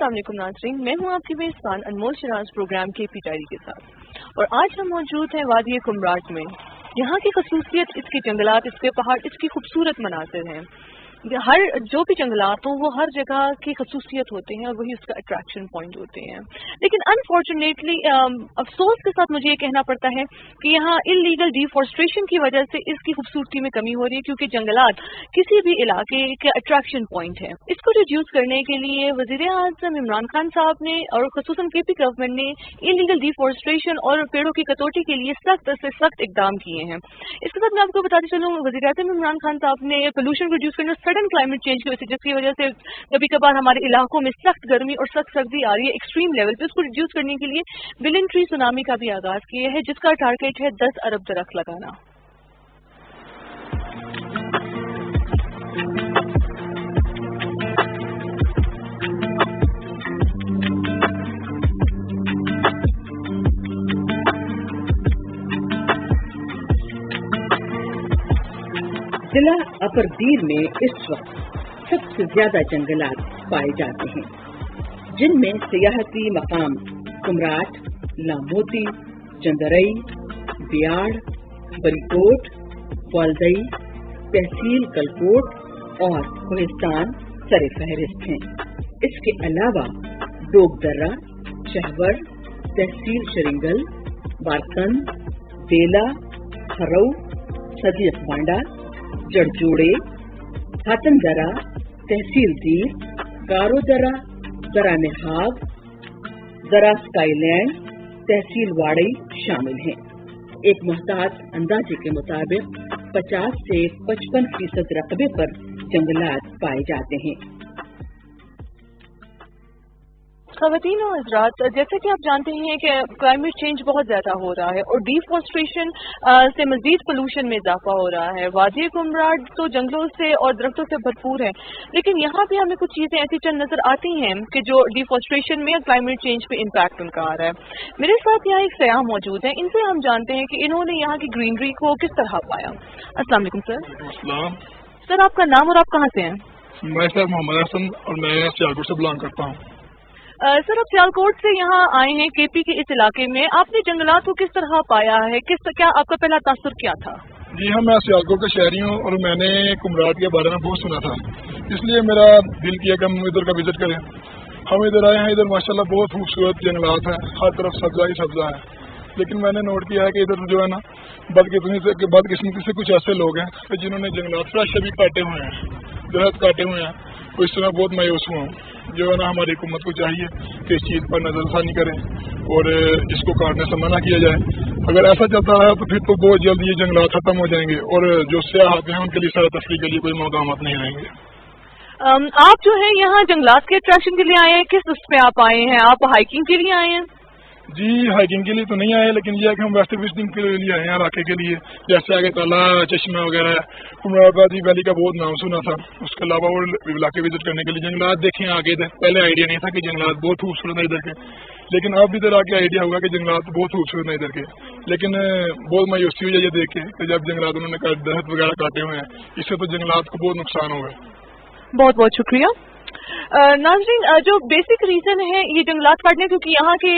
अस्सलाम वालेकुम नाज़रीन, मैं हूँ आपकी मेज़बान अनमोल शराज प्रोग्राम KP डायरी के साथ, और आज हम मौजूद हैं वादी कुमराट में। यहाँ की खसूसियत इसके जंगलात, इसके पहाड़, इसकी खूबसूरत मनाज़िर हैं। हर जो भी जंगलात हों वो हर जगह की खसूसियत होते हैं और वही उसका अट्रैक्शन पॉइंट होते हैं। लेकिन अनफॉर्चुनेटली अफसोस के साथ मुझे ये कहना पड़ता है कि यहाँ इलीगल डिफॉरेस्टेशन की वजह से इसकी खूबसूरती में कमी हो रही है, क्योंकि जंगलात किसी भी इलाके के अट्रैक्शन पॉइंट है। इसको रिड्यूस करने के लिए वज़ीर-ए-आज़म इमरान खान साहब ने और ख़ुसूसन KP गवर्नमेंट ने इलीगल डिफॉरेस्टेशन और पेड़ों की कटौती के लिए सख्त से सख्त इकदाम किए हैं। इसके साथ मैं आपको बताती चलूँ, वज़ीर-ए-आज़म इमरान खान साहब ने पोल्यूशन को रिड्यूस करने, सडन क्लाइमेट चेंज की वजह से, जिसकी वजह से कभी कभार हमारे इलाकों में सख्त गर्मी और सख्त सर्दी आ रही है एक्सट्रीम लेवल पे, उसको रिड्यूस करने के लिए बिलियन ट्री सुनामी का भी आगाज किया है, जिसका टारगेट है 10 अरब दरख्त लगाना। जिला अपरदीर में इस वक्त सबसे ज्यादा जंगलात पाए जाते हैं, जिनमें सियाहती मकाम कुमराट, लामोती, जंदरई, बियाड़, बरीकोट, फौलदई, तहसील कलकोट और कोहिस्तान सरे फहरिस्त हैं। इसके अलावा डोगदर्रा, शहवर, तहसील शरिंगल, बारकंद, बेला, खरऊ, सदीक बांडा, जड़जोड़े, हातन दरा, तहसील दीर, गारो दरा, दरा निहाब, दरा स्काईलैंड, तहसील वाड़ई शामिल हैं। एक मुहतात अंदाजे के मुताबिक 50 से 55% रकबे पर जंगलात पाए जाते हैं। ख़वातीन और हज़रात, जैसे कि आप जानते हैं कि क्लाइमेट चेंज बहुत ज़्यादा हो रहा है और डिफॉरेस्टेशन से मज़ीद पोल्यूशन में इजाफा हो रहा है। वादी कुमराट तो जंगलों से और दरख्तों से भरपूर है, लेकिन यहाँ भी हमें कुछ चीज़ें ऐसी चंद नज़र आती हैं कि जो डिफॉरेस्टेशन में क्लाइमेट चेंज पे इम्पैक्ट उनका आ रहा है। मेरे साथ यहाँ एक सयाह मौजूद है, इनसे हम जानते हैं कि इन्होंने यहाँ की ग्रीनरी को किस तरह पाया। अस्सलाम वालेकुम सर। सर, आपका नाम और आप कहाँ से हैं? मैं सर मोहम्मद हसन और मैं सियालकोट से बिलोंग करता हूँ। सर, आप सियालकोट से यहाँ आए हैं KP के इस इलाके में, आपने जंगलात को किस तरह पाया है? क्या आपका पहला तासुर क्या था? जी हाँ, मैं सियालकोट का शहरी हूँ और मैंने कुमराट के बारे में बहुत सुना था, इसलिए मेरा दिल किया कि हम इधर का विजिट करें। हम इधर आए हैं, इधर माशाल्लाह बहुत खूबसूरत जंगलात हैं, हर तरफ सब्जा ही सब्जा है। लेकिन मैंने नोट किया है कि इधर जो है ना बदकिस्मती से कुछ ऐसे लोग हैं जिन्होंने जंगलात फ्रेश अभी काटे हुए हैं, दरख्त काटे हुए हैं। तो इससे मैं बहुत मायूस हुआ हूँ। जो है ना, हमारी हुकूमत को चाहिए कि इस चीज़ पर नजरसानी करें और इसको काटने से मना किया जाए। अगर ऐसा चलता रहा तो फिर तो बहुत जल्द ये जंगलात खत्म हो जाएंगे और जो सयाह आते हैं उनके लिए सैर तफरीह के लिए कोई मकामात नहीं रहेंगे। आप जो है यहाँ जंगलात के अट्रैक्शन के लिए आए हैं, किस उस पे आप आए हैं? आप हाइकिंग के लिए आए हैं? जी, हाइकिंग के लिए तो नहीं आए, लेकिन यह है कि हम वेस्ट विजिटिंग के लिए आए हैं इलाके के लिए। जैसे आगे ताला, चश्मा वगैरह, कुमराबादी वैली का बहुत नाम सुना था। उसके अलावा और इलाके विजिट करने के लिए जंगलात देखे आगे थे। पहले आइडिया नहीं था कि जंगलात बहुत खूबसूरत है इधर के, लेकिन अब इधर आके आइडिया होगा कि जंगलात बहुत खूबसूरत है इधर के। लेकिन बहुत मायूसी हुई है ये देख के कि जब जंगलात उन्होंने दरख्त वगैरह काटे हुए हैं, इससे तो जंगलात को बहुत नुकसान होगा। बहुत बहुत शुक्रिया। नाज़रीन, जो बेसिक रीज़न है ये जंगलात काटने, क्योंकि यहाँ के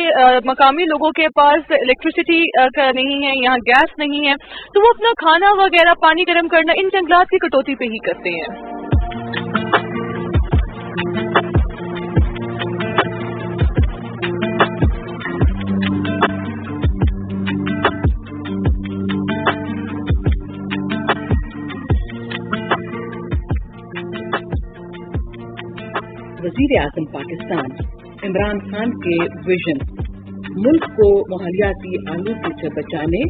मकामी लोगों के पास इलेक्ट्रिसिटी का नहीं है, यहाँ गैस नहीं है, तो वो अपना खाना वगैरह, पानी गर्म करना इन जंगलात की कटौती पे ही करते हैं। वज़ीर-ए-आज़म पाकिस्तान इमरान खान के विजन मुल्क को माहौलियाती आलूगी से बचाने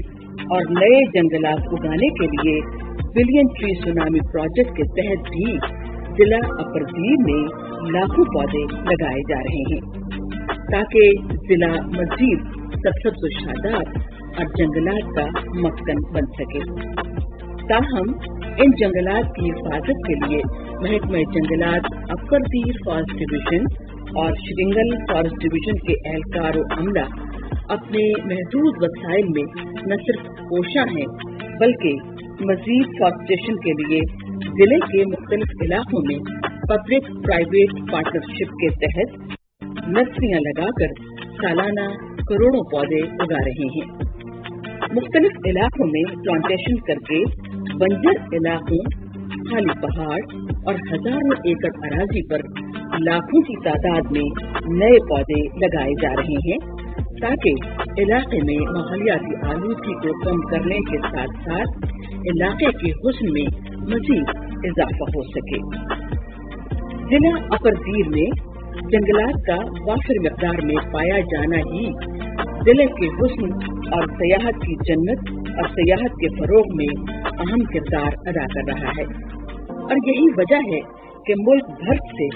और नए जंगलात उगाने के लिए बिलियन ट्री सुनामी प्रोजेक्ट के तहत भी जिला अपरदीर में लाखों पौधे लगाए जा रहे हैं, ताकि जिला मजीद सरसब्ज़ व शादाब और जंगलात का मस्कन बन सके। ताहम इन जंगलात की हिफाजत के लिए महकमा जंगलात अपरदीर फॉरेस्ट डिवीजन और श्रिंगल फॉरेस्ट डिवीजन के एहलकार व अमला अपने महदूद वसाइल में न सिर्फ कोशा हैं, बल्कि मजीद फॉरेस्टेशन के लिए जिले के मुख्तलिफ इलाकों में पब्लिक प्राइवेट पार्टनरशिप के तहत नर्सरियां लगाकर सालाना करोड़ों पौधे उगा रहे हैं। मुख्तलिफ इलाकों में प्लांटेशन करके बंजर इलाकों, खाली पहाड़ और हजारों एकड़ अराजी पर लाखों की तादाद में नए पौधे लगाए जा रहे हैं ताकि इलाके में माहौलियाती आलूदगी को कम करने के साथ साथ इलाके के हुस्न में मजीद इजाफा हो सके। जिला अपर दीर में जंगलात का वाफिर मिकदार में पाया जाना ही जिले के हुस्न और सयाहत की जन्नत और सयाहत के फरोग में अहम किरदार अदा कर रहा है और यही वजह है कि मुल्क भर से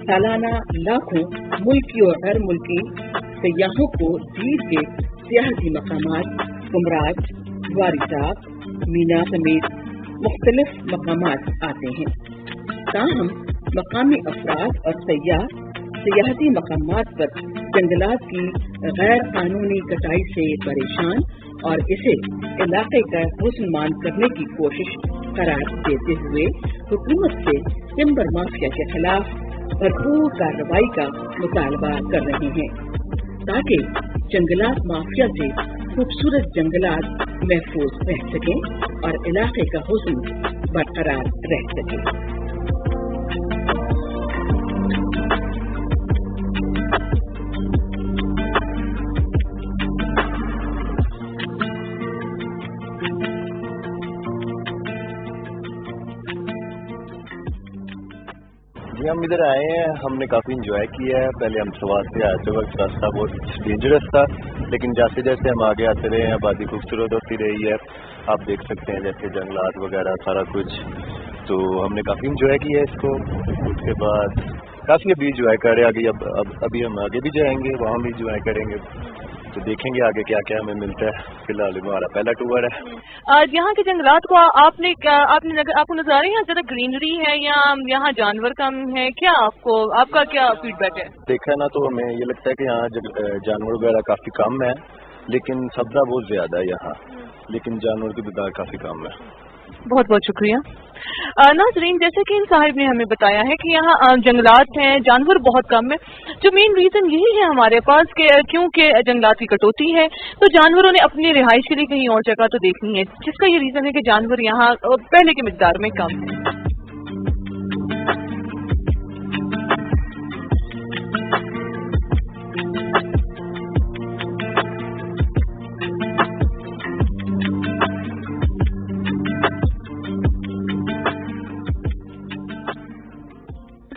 सालाना लाखों मुल्की और गैर मुल्की सयाहों को दीर के सियाहती मकामात कुमराज, वारिसाब, मीना समेत मुख्तलिफ मकामात आते हैं। ताहम मकामी अफराद और सियाहती मकामात पर जंगलात की गैर कानूनी कटाई से परेशान और इसे इलाके का हुस्नमान करने की कोशिश करार देते हुए हुकूमत से टिम्बर माफिया के खिलाफ भरपूर कार्रवाई का मुतालबा कर रहे हैं ताकि जंगलात माफिया से खूबसूरत जंगलात महफूज रह सकें और इलाके का हुस्न बरकरार रह सके। हम इधर आए हैं, हमने काफ़ी इंजॉय किया है। पहले हम सवार से आते वक्त रास्ता बहुत डेंजरस था, लेकिन जैसे जैसे हम आगे आते रहे आबादी खूबसूरत होती रही है। आप देख सकते हैं जैसे जंगलात वगैरह सारा कुछ, तो हमने काफ़ी इंजॉय किया है इसको। उसके बाद काफ़ी अभी इंजॉय कर रहे हैं। अभी हम आगे भी जाएंगे, वहाँ भी इंजॉय करेंगे, तो देखेंगे आगे क्या क्या हमें मिलता है। फिलहाल हमारा पहला टूर है। यहाँ के जंगलात को आपको नजर आ रही है ज़्यादा ग्रीनरी है या यहाँ जानवर कम है, क्या आपका क्या फीडबैक है? देखा ना तो हमें ये लगता है कि यहाँ जानवर वगैरह काफ़ी कम है, लेकिन सब्जा बहुत ज़्यादा है यहाँ, लेकिन जानवर की तादाद काफ़ी कम है। बहुत बहुत शुक्रिया। नाज़रीन, जैसे कि इन साहिब ने हमें बताया है कि यहाँ जंगलात हैं, जानवर बहुत कम है। जो मेन रीज़न यही है हमारे पास कि क्योंकि जंगलात की कटौती है, तो जानवरों ने अपनी रिहाइश के लिए कहीं और जगह तो देखनी है, जिसका ये रीज़न है कि जानवर यहाँ पहले के मिकदार में कम है।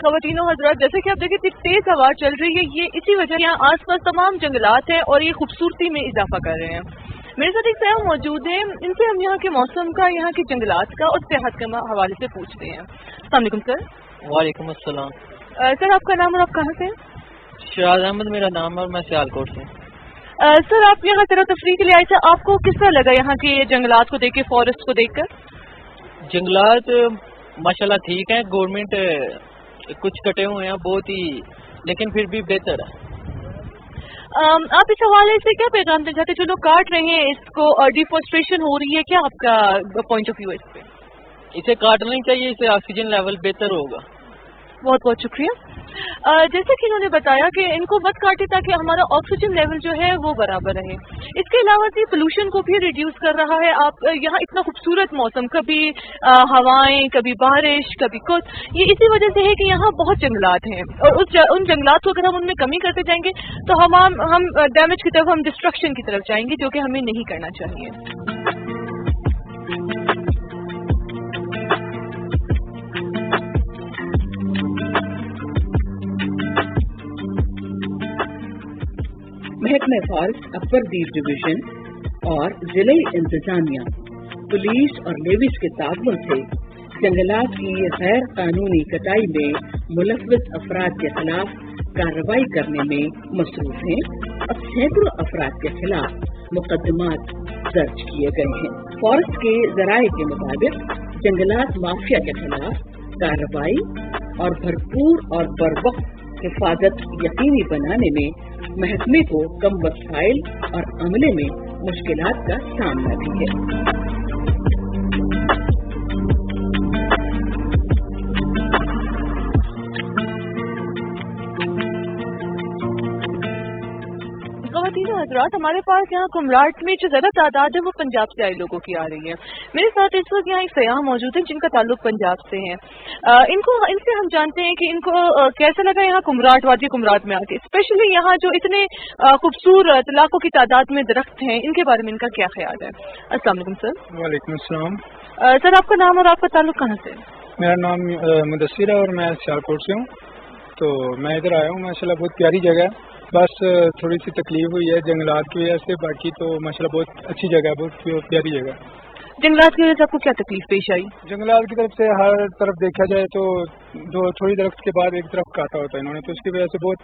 ख़वातीनो हज़रात, जैसे कि आप देखिए इतनी तेज हवा चल रही है, ये इसी वजह यहाँ आस पास तमाम जंगलात हैं और ये खूबसूरती में इजाफा कर रहे हैं। मेरे साथ एक सयाह मौजूद है, इनसे हम यहाँ के मौसम का, यहाँ के जंगलात का और सेहत के हवाले से पूछते हैं। अस्सलाम वालेकुम सर। वालेकुम अस्सलाम। सर, आपका नाम और आप कहाँ से हैं? शहजाद अहमद मेरा नाम है और मैं सियालकोट से। सर, आप यहाँ तरह तफरीह के लिए आए थे, आपको किस तरह लगा यहाँ के जंगलात को देख के, फॉरेस्ट को देख कर? जंगलात माशाल्लाह ठीक है, गवर्नमेंट कुछ कटे हुए हैं बहुत ही, लेकिन फिर भी बेहतर है। आप इस हवाले से क्या पैगाम देना चाहते हैं? जो लोग काट रहे हैं इसको, डिफॉरेस्टेशन हो रही है, क्या आपका पॉइंट ऑफ व्यू है इस पे? इसे काटना ही चाहिए, इससे ऑक्सीजन लेवल बेहतर होगा। बहुत बहुत शुक्रिया। जैसे कि इन्होंने बताया कि इनको मत काटे ताकि हमारा ऑक्सीजन लेवल जो है वो बराबर रहे। इसके अलावा ये पोल्यूशन को भी रिड्यूस कर रहा है। आप यहाँ इतना खूबसूरत मौसम, कभी हवाएं, कभी बारिश, कभी कुछ, ये इसी वजह से है कि यहाँ बहुत जंगलात हैं और उन जंगलात को अगर हम उनमें कमी करते जाएंगे तो हम डैमेज की तरफ, हम डिस्ट्रक्शन की तरफ जाएंगे, जो कि हमें नहीं करना चाहिए। महकमे फॉरेस्ट अपर दीर डिवीजन और जिले इंतजामिया, पुलिस और नेविस के ताबन से जंगलात की गैर कानूनी कटाई में मुलव्वस अफराद के खिलाफ कार्रवाई करने में मसरूफ हैं और सैकड़ों अफराद के खिलाफ मुकदमात दर्ज किए गए हैं। फॉरेस्ट के जराये के मुताबिक जंगलात माफिया के खिलाफ कार्रवाई और भरपूर और बरवक्त हिफाजत यकीनी बनाने में महकमे को कम वसाइल और अमले में मुश्किलात का सामना भी है। हजरात, हमारे पास यहाँ कुमराट में जो ज़्यादा तादाद है वो पंजाब से आए लोगों की आ रही है। मेरे साथ इस वक्त यहाँ एक सयाह मौजूद है जिनका ताल्लुक पंजाब से है। इनसे हम जानते हैं कि इनको कैसा लगा यहाँ कुमराट, वादी कुमराट में आके, स्पेशली यहाँ जो इतने खूबसूरत लाखों की तादाद में दरख्त हैं, इनके बारे में इनका क्या ख्याल है। अस्सलाम वालेकुम सर। वालेकुम अस्सलाम। सर, आपका नाम और आपका ताल्लुक कहाँ से? मेरा नाम मुदस्सिर है और मैं सियालकोट से हूँ। तो मैं इधर आया हूँ, माशाल्लाह बहुत प्यारी जगह है। बस थोड़ी सी तकलीफ हुई है जंगलात की वजह से, बाकी तो माशाल्लाह बहुत अच्छी जगह है, बहुत प्यारी जगह है। जंगलात की वजह से आपको क्या तकलीफ पेश आई? जंगलात की तरफ से हर तरफ देखा जाए तो जो थोड़ी दरख्त के बाद एक तरफ काटा होता है इन्होंने, तो उसकी वजह से बहुत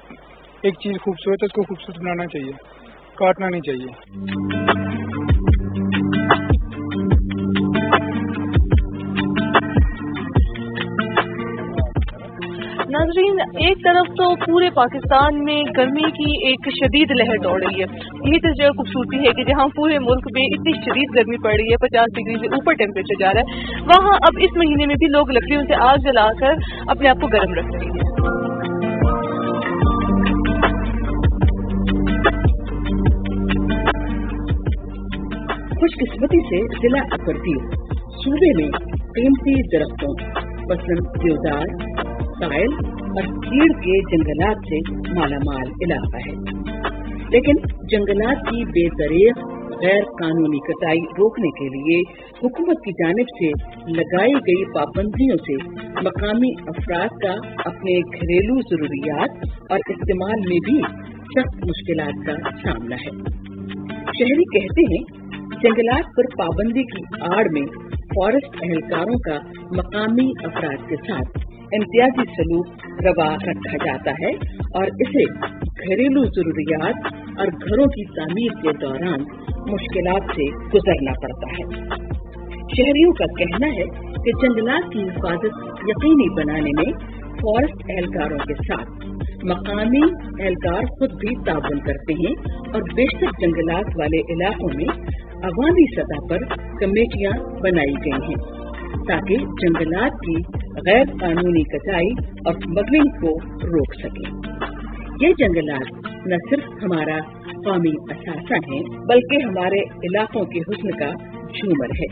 एक चीज़ खूबसूरत है, उसको खूबसूरत बनाना चाहिए, काटना नहीं चाहिए। नाज़रीन, एक तरफ तो पूरे पाकिस्तान में गर्मी की एक शदीद लहर दौड़ रही है। यही तो जो खूबसूरती है कि जहाँ पूरे मुल्क में इतनी शदीद गर्मी पड़ रही है, 50 डिग्री से ऊपर टेम्परेचर जा रहा है, वहाँ अब इस महीने में भी लोग लकड़ियों से आग जलाकर अपने आप को गर्म रख रहे हैं। खुशकिस्मती से जिला अकबरदीर सूबे में कीमती दरख्तों मसलन देवदार, साइल और कीड़ के जंगलात से मालामाल इलाका है, लेकिन जंगलात की बेदरीग गैर कानूनी कटाई रोकने के लिए हुकूमत की जानिब से लगाई गई पाबंदियों से मकामी अफराद का अपने घरेलू जरूरियात और इस्तेमाल में भी सख्त मुश्किलात का सामना है। शहरी कहते हैं जंगलात पर पाबंदी की आड़ में फॉरेस्ट एहलकारों का मकामी अफराद के साथ इम्तियाजी सलूक रवा रखा जाता है और इसे घरेलू जरूरियात और घरों की तामीर के दौरान मुश्किलात से गुजरना पड़ता है। शहरियों का कहना है कि जंगलात की हिफाजत यकीनी बनाने में फॉरेस्ट एहलकारों के साथ मकामी एहलकार खुद भी ताउन करते हैं और बेशतर जंगलात वाले इलाकों में अवामी सतह पर कमेटियां बनाई गई हैं ताकि जंगलात की गैर कानूनी कटाई और स्मगलिंग को रोक सके। ये जंगलात न सिर्फ हमारा कौमी असासा है बल्कि हमारे इलाकों के हुस्न का झूमर है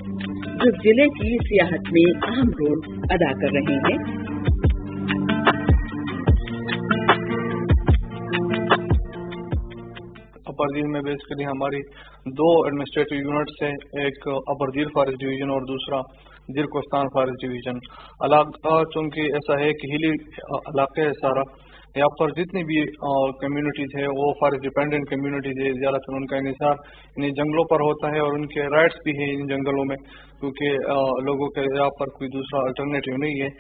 जो जिले की सियाहत में अहम रोल अदा कर रहे हैं। अबरदीर में बेसिकली हमारी दो एडमिनिस्ट्रेटिव यूनिट्स है, एक अबरदीर फॉरेस्ट डिवीजन और दूसरा दिल कोस्तान फॉरेस्ट डिवीजन। इलाका चूँकि ऐसा है कि हिली इलाका है सारा, यहाँ पर जितनी भी कम्युनिटीज है वो फॉरेस्ट डिपेंडेंट कम्युनिटीज है, ज़्यादातर उनका इन्हिसार इन जंगलों पर होता है और उनके राइट्स भी है इन जंगलों में, क्योंकि लोगों के यहाँ पर कोई दूसरा अल्टरनेटिव नहीं है।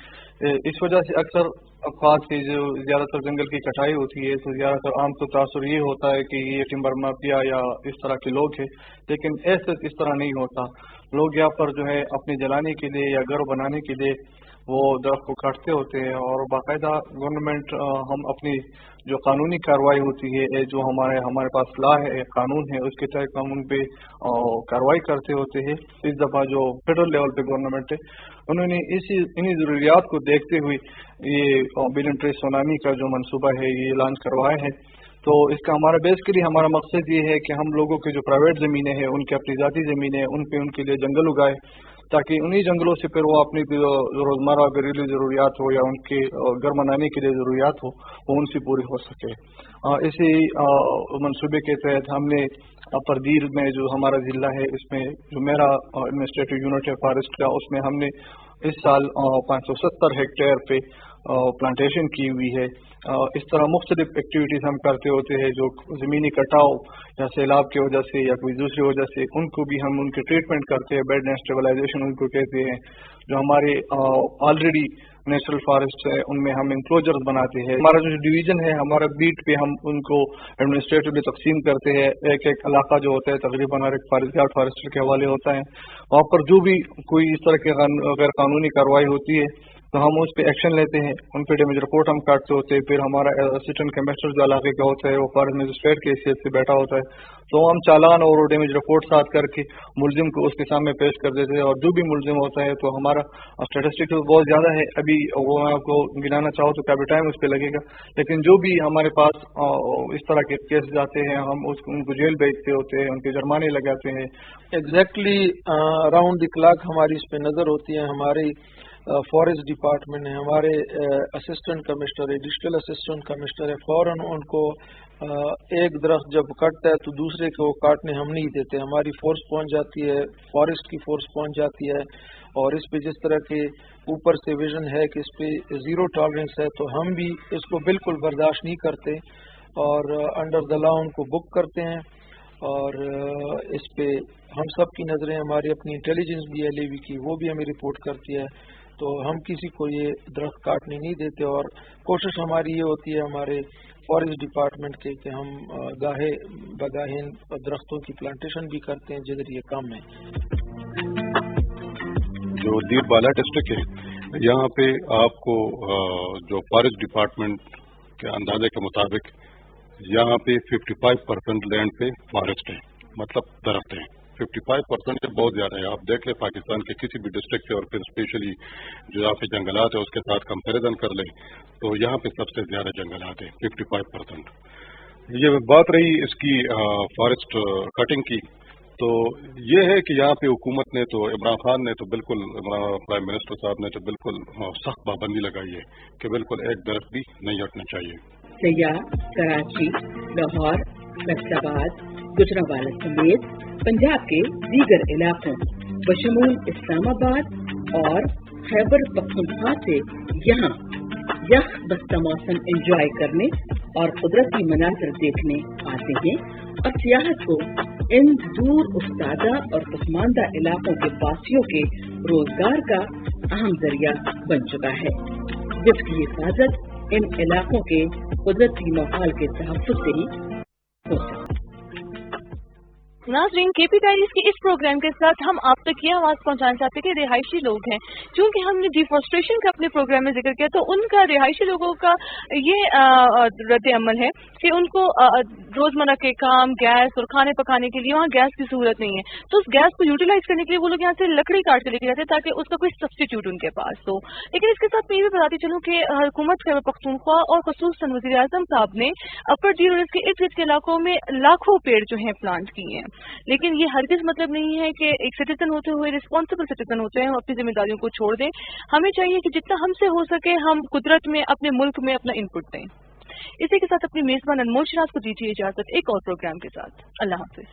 इस वजह से अक्सर अफवाद से जो ज़्यादातर जंगल की कटाई होती है तो ज़्यादातर आम तो तासुर ये होता है कि ये टिम्बर माफिया या इस तरह के लोग हैं, लेकिन ऐसे इस तरह नहीं होता। लोग यहाँ पर जो है अपने जलाने के लिए या घर बनाने के लिए वो दरख्त को काटते होते हैं और बाकायदा गवर्नमेंट हम अपनी जो कानूनी कार्रवाई होती है जो हमारे पास लॉ है, कानून है, उसके तहत हम उन पे कार्रवाई करते होते हैं। इस दफ़ा जो फेडरल लेवल पे गवर्नमेंट है उन्होंने इन्हीं ज़रूरियात को देखते हुए ये बिलियन ट्री सुनामी का जो मंसूबा है ये लॉन्च करवाया है। तो इसका हमारा बेसिकली हमारा मकसद ये है कि हम लोगों के जो प्राइवेट ज़मीनें हैं उनकी अपनी ज़ाती ज़मीनें हैं उन पे उनके लिए जंगल उगाए ताकि उन्हीं जंगलों से फिर वो अपनी रोज़मर्रा घरेलू ज़रूरियात हो या उनके घर बनाने के लिए ज़रूरियात हो वो उनसे पूरी हो सके। इसी मंसूबे के तहत हमने अबरदीर में जो हमारा ज़िला है इसमें जो मेरा एडमिनिस्ट्रेटिव यूनिट है फॉरेस्ट का, उसमें हमने इस साल 570 हेक्टेयर पे प्लांटेशन की हुई है। इस तरह मुख्तलिफ एक्टिविटीज़ हम करते होते हैं जो ज़मीनी कटाव या सैलाब की वजह से या कोई दूसरी वजह से उनको भी हम उनके ट्रीटमेंट करते हैं, बेड एंड स्टेबलाइजेशन उनको कहते हैं। जो हमारे ऑलरेडी नेचुरल फॉरेस्ट है उनमें हम इंक्लोजर्स बनाते हैं। हमारा जो डिवीजन है हमारा बीट पे हम उनको एडमिनिस्ट्रेटिवली तकसीम करते हैं, एक एक इलाका जो होता है तकरीबन हर एक फॉरेस्टर के हवाले होता है। वहाँ पर जो भी कोई इस तरह के गैर कानूनी कार्रवाई होती है तो हम उस पर एक्शन लेते हैं, उन पर डैमेज रिपोर्ट हम काटते होते हैं। फिर हमारा असिस्टेंट कमिश्नर जो इलाके का होता है वो फॉरेस्ट मजिस्ट्रेट की हैसियत से बैठा होता है, तो हम चालान और डैमेज रिपोर्ट साथ करके मुलजिम को उसके सामने पेश कर देते हैं। और जो भी मुलजिम होता है, तो हमारा स्टेटिस्टिक तो बहुत ज़्यादा है, अभी वो मैं आपको गिनाना चाहूँ तो काफ़ी टाइम उस पर लगेगा, लेकिन जो भी हमारे पास इस तरह के केस जाते हैं, हम उनको जेल भेजते होते हैं, उनके जुर्माने लगाते हैं। एग्जैक्टली अराउंड द क्लॉक हमारी इस पर नज़र होती है। हमारी फॉरेस्ट डिपार्टमेंट है, हमारे असिस्टेंट कमिश्नर है, एडिशनल असिस्टेंट कमिश्नर है, फ़ौरन उनको एक दरख्त जब कटता है तो दूसरे को काटने हम नहीं देते। हमारी फोर्स पहुंच जाती है, फॉरेस्ट की फोर्स पहुंच जाती है, और इस पे जिस तरह के ऊपर से विजन है कि इस पे ज़ीरो टॉलरेंस है, तो हम भी इसको बिल्कुल बर्दाश्त नहीं करते और अंडर द लॉ उनको बुक करते हैं। और इस पे हम सब की नज़रें, हमारी अपनी इंटेलिजेंस भी LAV की, वो भी हमें रिपोर्ट करती है, तो हम किसी को ये दरख्त काटने नहीं देते। और कोशिश हमारी ये होती है हमारे फॉरेस्ट डिपार्टमेंट के कि हम गाहे बगाहे दरख्तों की प्लांटेशन भी करते हैं जिधर ये कम है। जो दीरबाला डिस्ट्रिक्ट है, यहाँ पे आपको जो फॉरेस्ट डिपार्टमेंट के अंदाजे के मुताबिक यहाँ पे 55% लैंड पे फॉरेस्ट है, मतलब दरख्त हैं। 55% बहुत ज़्यादा है। आप देख लें पाकिस्तान के किसी भी डिस्ट्रिक्ट से और फिर स्पेशली जो यहाँ पे जंगलात है उसके साथ कंपैरिजन कर लें तो यहाँ पे सबसे ज़्यादा जंगलात हैं, 55%। ये बात रही इसकी फॉरेस्ट कटिंग की, तो ये है कि यहाँ पे हुकूमत ने तो, इमरान खान ने तो बिल्कुल, प्राइम मिनिस्टर साहब ने तो बिल्कुल सख्त पाबंदी लगाई है कि बिल्कुल एक दरख्त भी नहीं हटना चाहिए। सयाह, कराची, लाहौर, फैसलाबाद, गुजरांवाला समेत पंजाब के दीगर इलाकों बशमूल इस्लामाबाद और खैबर पख्तूनख्वा से यहाँ यख बस्ता मौसम एंजॉय करने और कुदरती मनाजर देखने आते हैं, और सियाहत को इन दूर उफ्तादा और पसमानदा इलाकों के वासियों के रोजगार का अहम जरिया बन चुका है, जिसकी हिफाजत इन इलाकों के कुदरती माहौल के तहफ़्फ़ुज़ से ही हो सकती है। नाज़रीन, KP डायरीज के इस प्रोग्राम के साथ हम आप तक ये आवाज़ पहुंचाना चाहते हैं कि रिहायशी लोग हैं, चूंकि हमने डिफॉरेस्टेशन का अपने प्रोग्राम में जिक्र किया, तो उनका रिहायशी लोगों का ये रद्द अमल है कि उनको रोजमर्रा के काम, गैस और खाने पकाने के लिए वहाँ गैस की सहूलत नहीं है, तो उस गैस को यूटिलाइज करने के लिए वो लोग यहाँ से लकड़ी काट के लेके जाते हैं ताकि उसका कोई सब्सटीट्यूट उनके पास हो। लेकिन इसके साथ मैं ये भी बताती चलूँ कि हुकूमत खैबर पख्तूनख्वा और ख़ुसूसन वज़ीर आज़म साहब ने अपर डीर और इसके इर्द गिर्द के इलाकों में लाखों पेड़ जो हैं प्लांट किए हैं, लेकिन ये हरगिज़ मतलब नहीं है कि एक सिटीजन होते हुए, रिस्पॉन्सिबल सिटीजन होते हैं, हम अपनी जिम्मेदारियों को छोड़ दें। हमें चाहिए कि जितना हमसे हो सके हम कुदरत में, अपने मुल्क में अपना इनपुट दें। इसी के साथ अपनी मेजबान अनमोल शराज को दीजिए इजाजत एक और प्रोग्राम के साथ। अल्लाह हाफिज।